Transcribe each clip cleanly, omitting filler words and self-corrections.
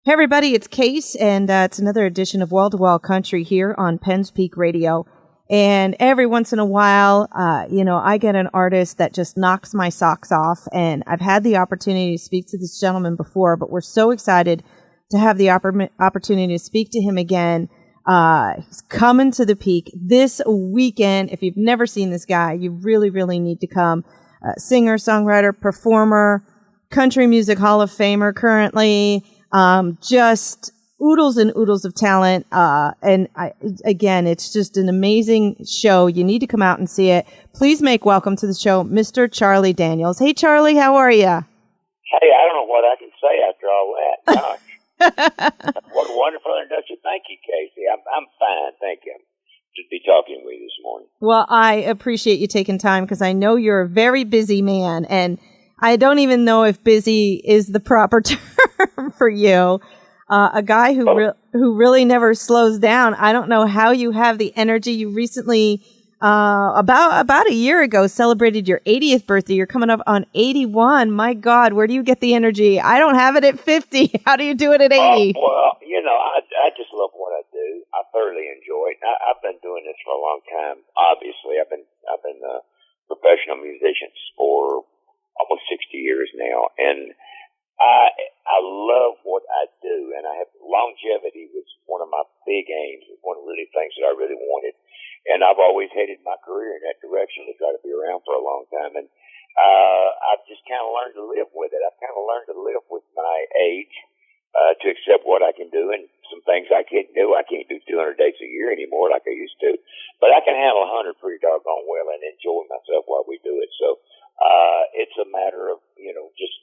Hey, everybody, it's Case, and it's another edition of Wall to Wall Country here on Penn's Peak Radio. And every once in a while, I get an artist that just knocks my socks off, and I've had the opportunity to speak to this gentleman before, but we're so excited to have the opportunity to speak to him again. He's coming to the Peak this weekend. If you've never seen this guy, you really, really need to come. Singer, songwriter, performer, country music Hall of Famer currently. Just oodles and oodles of talent. Again, it's just an amazing show. You need to come out and see it. Please make welcome to the show, Mr. Charlie Daniels. Hey, Charlie, how are you? Hey, I don't know what I can say after all that. Gosh. What a wonderful introduction. Thank you, Casey. I'm fine. Thank you. To be talking with you this morning. Well, I appreciate you taking time because I know you're a very busy man, and I don't even know if busy is the proper term for you. A guy who really never slows down. I don't know how you have the energy. You recently, about a year ago, celebrated your 80th birthday. You're coming up on 81. My God, where do you get the energy? I don't have it at 50. How do you do it at 80? Well, I just love what I do. I thoroughly enjoy it. I've been doing this for a long time. Obviously, I've been a professional musician for almost 60 years now, and I love what I do, and I have longevity was one of my big aims. It was one of the really things that I really wanted, and I've always headed my career in that direction to try to be around for a long time, and I've just kind of learned to live with it. I've kind of learned to live with my age, to accept what I can do, and some things I can't do. I can't do 200 dates a year anymore like I used to, but I can handle 100 pretty doggone well and enjoy myself while we do it. So it's a matter of, just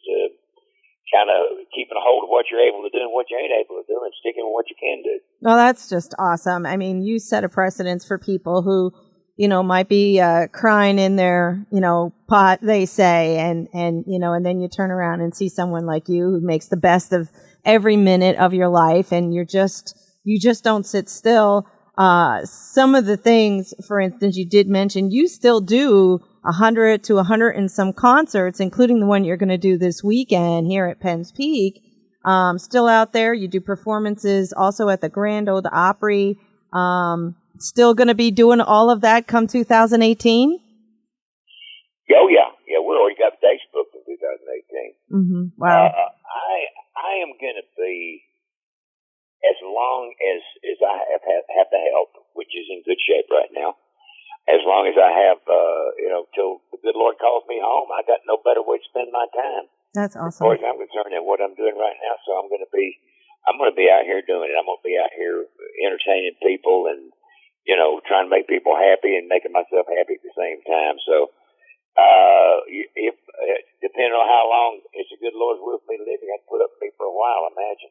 kind of keeping a hold of what you're able to do and what you ain't able to do and sticking with what you can do. Well, that's just awesome. I mean, you set a precedence for people who, might be crying in their, pot, they say, and then you turn around and see someone like you who makes the best of every minute of your life, and you just don't sit still. Some of the things, for instance, you did mention, you still do 100 to 100 and some concerts, including the one you're going to do this weekend here at Penn's Peak. Still out there. You do performances also at the Grand Ole Opry. Still going to be doing all of that come 2018? Oh, yeah. Yeah, we already got dates booked in 2018. Mm-hmm. Wow. I am going to be, as long as I have the health, which is in good shape right now, as long as I have, till the good Lord calls me home, I got no better way to spend my time. That's awesome. As far as I'm concerned at what I'm doing right now, so I'm going to be out here doing it. I'm going to be out here entertaining people and, trying to make people happy and making myself happy at the same time. So, if depending on how long it's the good Lord's will for me to live, you have to put up with me for a while, I imagine.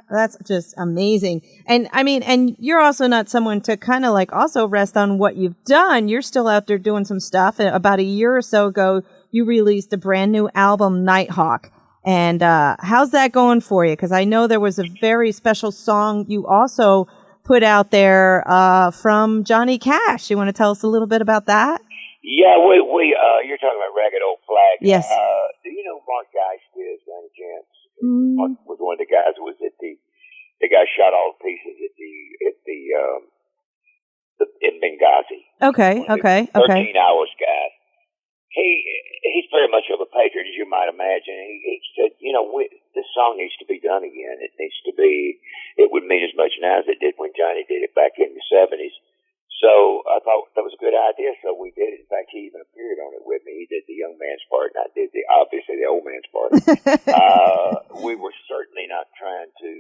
That's just amazing. And I mean, and you're also not someone to kind of like also rest on what you've done. You're still out there doing some stuff. About a year or so ago, you released a brand new album, Nighthawk. And how's that going for you? Because I know there was a very special song you also put out there from Johnny Cash. You want to tell us a little bit about that? Yeah, we you're talking about Ragged Old Flag. Yes. Do you know who Mark Geist is, by any chance? Mark was one of the guys who was at the guy shot all the pieces in Benghazi. Okay. 13 hours, guys. He's very much of a patriot, as you might imagine. He said, this song needs to be done again. It would mean as much now as it did when Johnny did it back in the 70s. So I thought that was a good idea, so we did it. In fact, he even appeared on it with me. He did the young man's part, and I did obviously the old man's part. We were certainly not trying to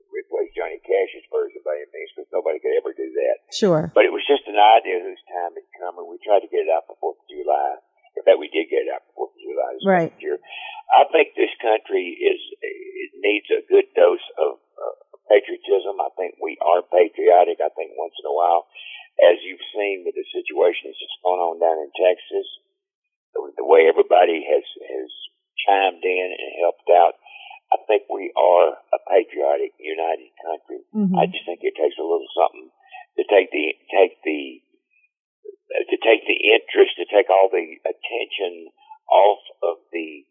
replace Johnny Cash's version by any means, because nobody could ever do that. Sure. But it was just an idea whose time had come, and we tried to get it out for 4th of July. In fact, we did get it out for 4th of July this year. I think this country it needs a good dose of patriotism. I think we are patriotic. I think once in a while, as you've seen with the situations that's going on down in Texas, the way everybody has chimed in and helped out, I think we are a patriotic, united country. Mm-hmm. I just think it takes a little something to take the interest, to take all the attention off of the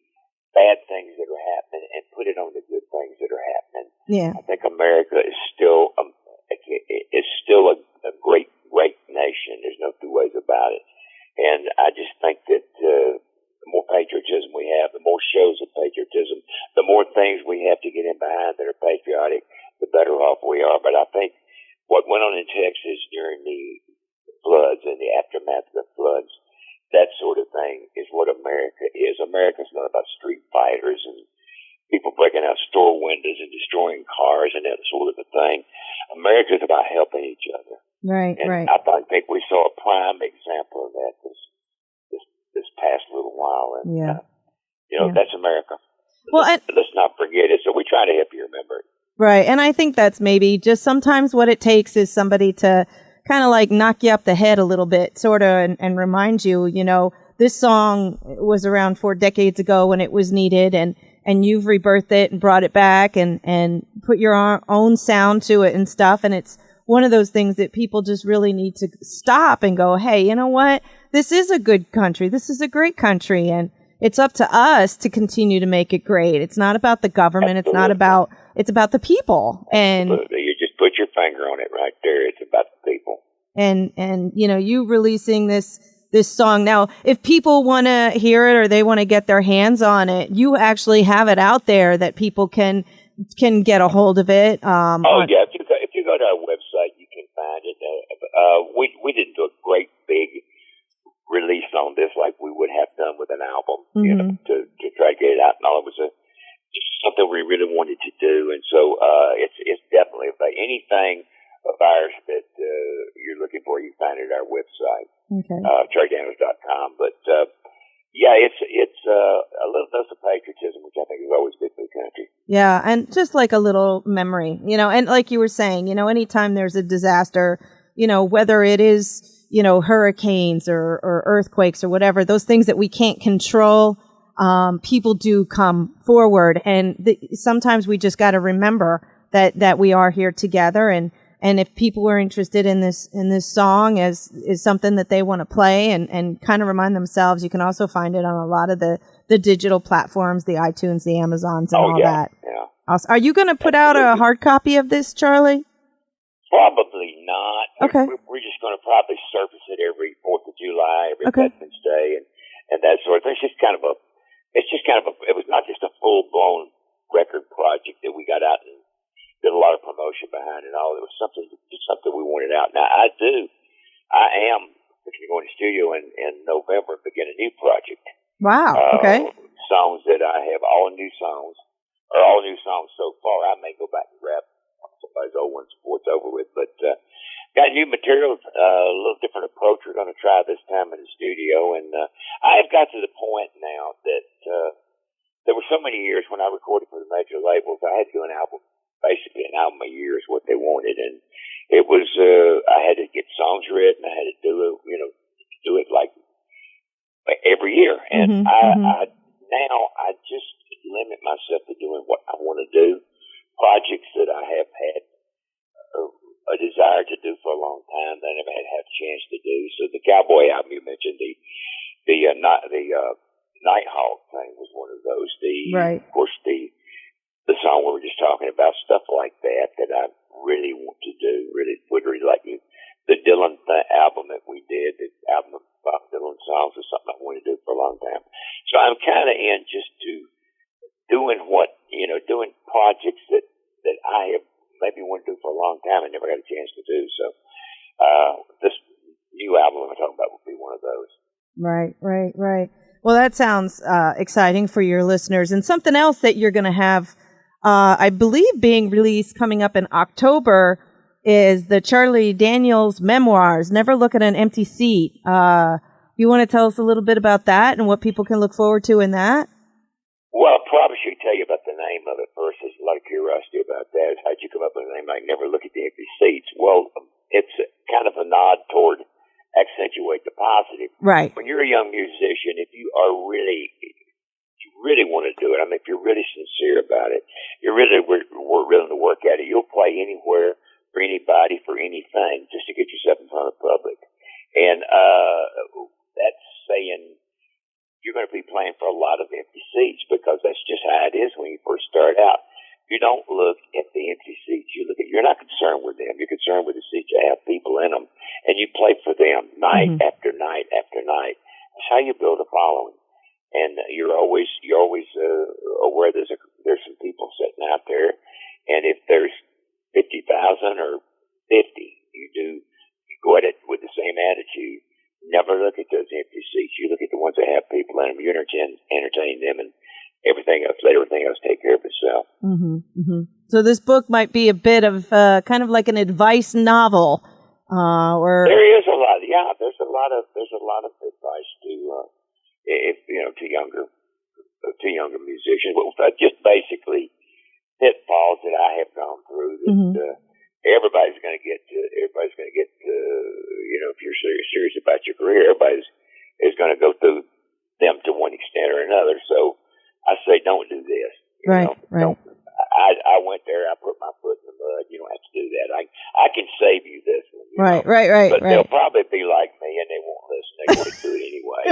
bad things that are happening and put it on the good things that are happening. Yeah. I think America is still a great, great nation. There's no two ways about it. And I just think that the more patriotism we have, the more shows of patriotism, the more things we have to get in behind that are patriotic, the better off we are. But I think what went on in Texas during the floods and the aftermath of the floods, that sort of thing is what America is. America's not about street fighters and people breaking out store windows and destroying cars and that sort of a thing. America's about helping each other. Right, and right. I think we saw a prime example of that this past little while. And, that's America. Well, let's not forget it. So we try to help you remember it. Right. And I think that's maybe just sometimes what it takes is somebody to kind of like knock you up the head a little bit, sort of, and remind you, this song was around 4 decades ago when it was needed, and you've rebirthed it and brought it back and put your own sound to it and stuff. And it's one of those things that people just really need to stop and go, hey, you know what? This is a good country. This is a great country. And it's up to us to continue to make it great. It's not about the government. Absolutely. It's about the people. And absolutely. You just put your finger on it right there. It's about the people. And you releasing this song. Now, if people want to hear it or they want to get their hands on it, you actually have it out there that people can get a hold of it. Yeah. If you go to our website, you can find it. We didn't do a great big release on this like we would have done with an album, to try to get it out and all. It was just something we really wanted to do, and so it's definitely about anything of ours that you're looking for. You find it at our website, CharlieDaniels.com. But it's a little dose of patriotism, which I think is always good for the country. Yeah, and just like a little memory, and like you were saying, anytime there's a disaster, whether it is hurricanes or earthquakes or whatever, those things that we can't control, people do come forward. And sometimes we just got to remember that we are here together. And if people are interested in this song as is something that they want to play and kind of remind themselves, you can also find it on a lot of the digital platforms, the iTunes, the Amazons, and all that. Yeah. Also, are you going to put out a hard copy of this, Charlie? Probably not. Okay. We're just going to probably surface it every 4th of July, every Veterans Day, and that sort of thing. It was not just a full-blown record project that we got out and did a lot of promotion behind it all. It was something we wanted out. Now, I am going to the studio in November and begin a new project. Wow. Okay. Songs that I have, all new songs so far. I may go back and grab somebody's old ones before it's over with, but got new material, a little different approach we're going to try this time in the studio. And I have got to the point now that there were so many years when I recorded for the major labels, I had to do an album, basically an album a year is what they wanted, and it was I had to get songs written, I had to do it like every year, and I now just limit myself to doing what I want to do, projects that I have had a desire to do for a long time that I never had a chance to do. So the Cowboy album you mentioned, the Nighthawk thing was one of those. Of course, the song we were just talking about, stuff like that I really want to do, would really like to. The Dylan album that we did, the album of Bob Dylan songs, was something I wanted to do for a long time. So I'm kind of in just to doing doing projects that I have maybe wanted to do for a long time and never got a chance to do. So this new album I'm talking about will be one of those. Right. Well, that sounds exciting for your listeners. And something else that you're going to have, I believe, being released coming up in October is the Charlie Daniels memoirs, Never Look at an Empty Seat. You want to tell us a little bit about that and what people can look forward to in that? Well, I probably should tell you about the name of it first. There's a lot of curiosity about that. How'd you come up with the name like Never Look at the Empty Seats? Well, it's kind of a nod toward accentuate the positive. Right. When you're a young musician, if you really want to do it, I mean, if you're really sincere about it, you're really willing to work at it, you'll play anywhere for anybody for anything just to get yourself in front of the public. And that's saying you're going to be playing for a lot of empty seats because that's just how it is when you first start out. You don't look at the empty seats. You're not concerned with them. You're concerned with the seats that have people in them, and you play for them night after night after night. That's how you build a following, and you're always aware there's some people sitting out there, and if there's 50,000 or 50, you go at it with the same attitude. Never look at those empty seats. You look at the ones that have people in them. You entertain them, and everything else. Let everything else take care of itself. So this book might be a bit of kind of like an advice novel, or there is a lot. Yeah, there's a lot of advice to younger musicians. Well, just basically pitfalls that I have gone through that everybody's going to get. If you're serious about your career, everybody is going to go through them to one extent or another. So I say, don't do this. Right. I went there. I put my foot in the mud. You don't have to do that. I can save you this one. Right. But they'll probably be like me, and they won't listen. They won't do it anyway.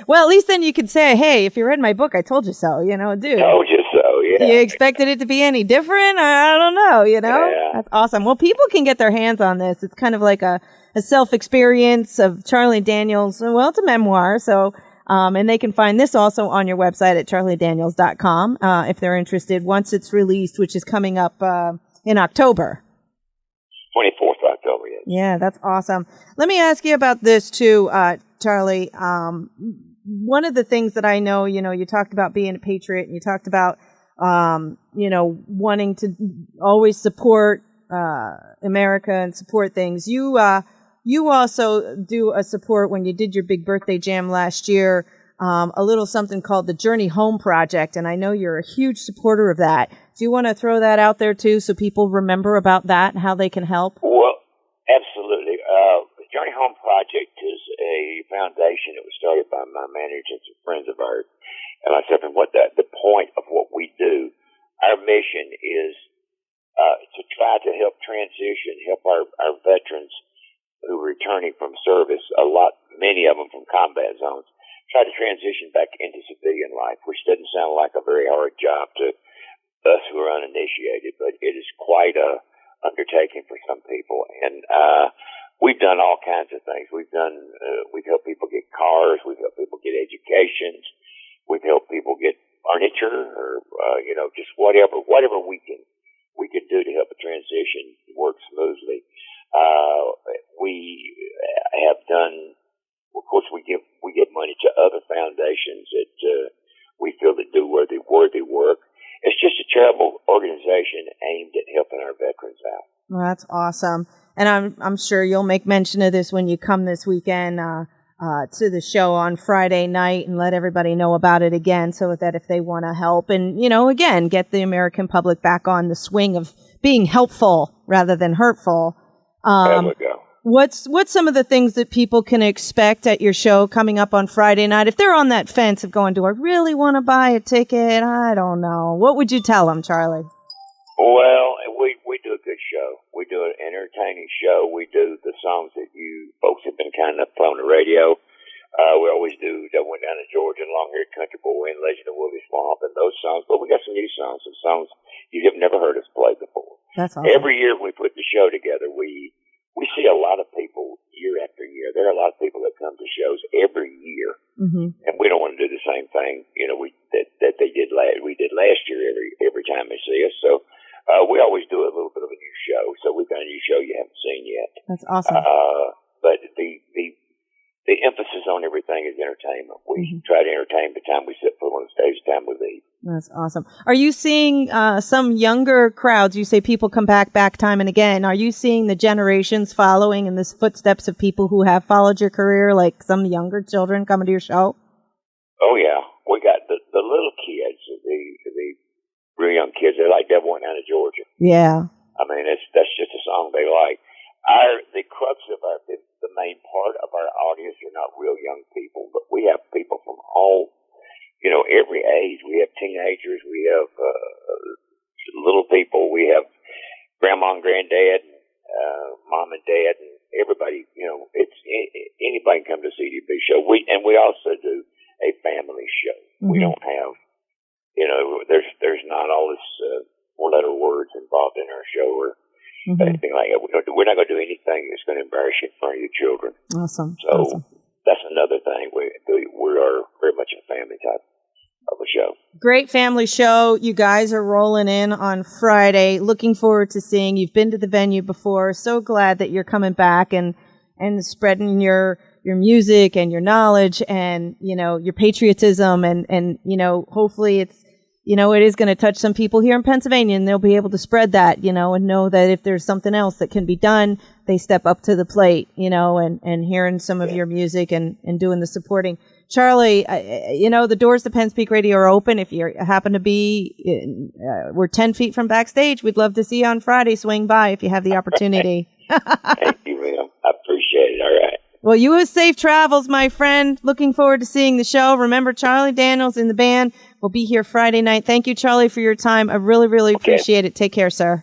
Well, at least then you can say, hey, if you read my book, I told you so. Dude. Told you so. Yeah. You expected it to be any different? I don't know. Yeah. That's awesome. Well, people can get their hands on this. It's kind of like a self-experience of Charlie Daniels. Well, it's a memoir, so. And they can find this also on your website at charliedaniels.com if they're interested once it's released, which is coming up in October. 24th October, yes. Yeah, that's awesome. Let me ask you about this too, Charlie. One of the things that I know, you talked about being a patriot, and you talked about, wanting to always support America and support things. You also do a support when you did your big birthday jam last year, a little something called the Journey Home Project, and I know you're a huge supporter of that. Do you want to throw that out there too, so people remember about that and how they can help? Well, absolutely. The Journey Home Project is a foundation that was started by my manager and some friends of ours and myself. And the point of what we do, our mission is to try to help our veterans who are returning from service, many of them from combat zones, try to transition back into civilian life, which doesn't sound like a very hard job to us who are uninitiated, but it is quite a undertaking for some people. And we've done all kinds of things. We've helped people get cars, we've helped people get educations, we've helped people get furniture, or just whatever we can do to help the transition work smoothly. We have done. Of course, we give money to other foundations that we feel that do worthy work. It's just a charitable organization aimed at helping our veterans out. Well, that's awesome, and I'm sure you'll make mention of this when you come this weekend to the show on Friday night, and let everybody know about it again, so that if they want to help, and again, get the American public back on the swing of being helpful rather than hurtful. There we go. What's some of the things that people can expect at your show coming up on Friday night? If they're on that fence of going, do I really want to buy a ticket? I don't know. What would you tell them, Charlie? Well, we do a good show. We do an entertaining show. We do the songs that you folks have been kind enough to play on the radio. We always do That Went Down in Georgia and Long-Haired Country Boy and Legend of Willie Swamp and those songs. But we got some new songs, some songs you have never heard us play before. That's awesome. Every year we put the show together, we see a lot of people year after year. There are a lot of people that come to shows every year, and we don't want to do the same thing, that they did we did last year every time they see us. So we always do a little bit of a new show. So we've got a new show you haven't seen yet. That's awesome. But the emphasis on everything is entertainment. We try to entertain the time we sit foot on the stage, the time we leave. That's awesome. Are you seeing some younger crowds? You say people come back time and again. Are you seeing the generations following in the footsteps of people who have followed your career, like some younger children coming to your show? Oh, yeah. We got the little kids, the real young kids. They like That Went Down in Georgia. Yeah. I mean, that's just a song they like. The crux of the main part of our audience are not real young people, but we have people from all, every age. We have teenagers, we have little people, we have grandma and granddad, mom and dad, and everybody. It's anybody can come to see the big show. We also do a family show. We don't have, there's not all this four-letter words involved in our show or anything like that. We're not going to do anything that's going to embarrass you in front of your children. Awesome. So that's another thing. We are very much a family type of a show. Great family show. You guys are rolling in on Friday. Looking forward to seeing. You've been to the venue before. So glad that you're coming back and spreading your music and your knowledge and, your patriotism and, hopefully it's, it is going to touch some people here in Pennsylvania and they'll be able to spread that, and know that if there's something else that can be done, they step up to the plate, and hearing some of your music and doing the supporting. Charlie, the doors to Penn Speak Radio are open. If you happen to be, we're 10 feet from backstage. We'd love to see you on Friday. Swing by if you have the opportunity. Thank you, ma'am. I appreciate it. All right. Well, you have safe travels, my friend. Looking forward to seeing the show. Remember, Charlie Daniels in the band will be here Friday night. Thank you, Charlie, for your time. I really, really appreciate it. Take care, sir.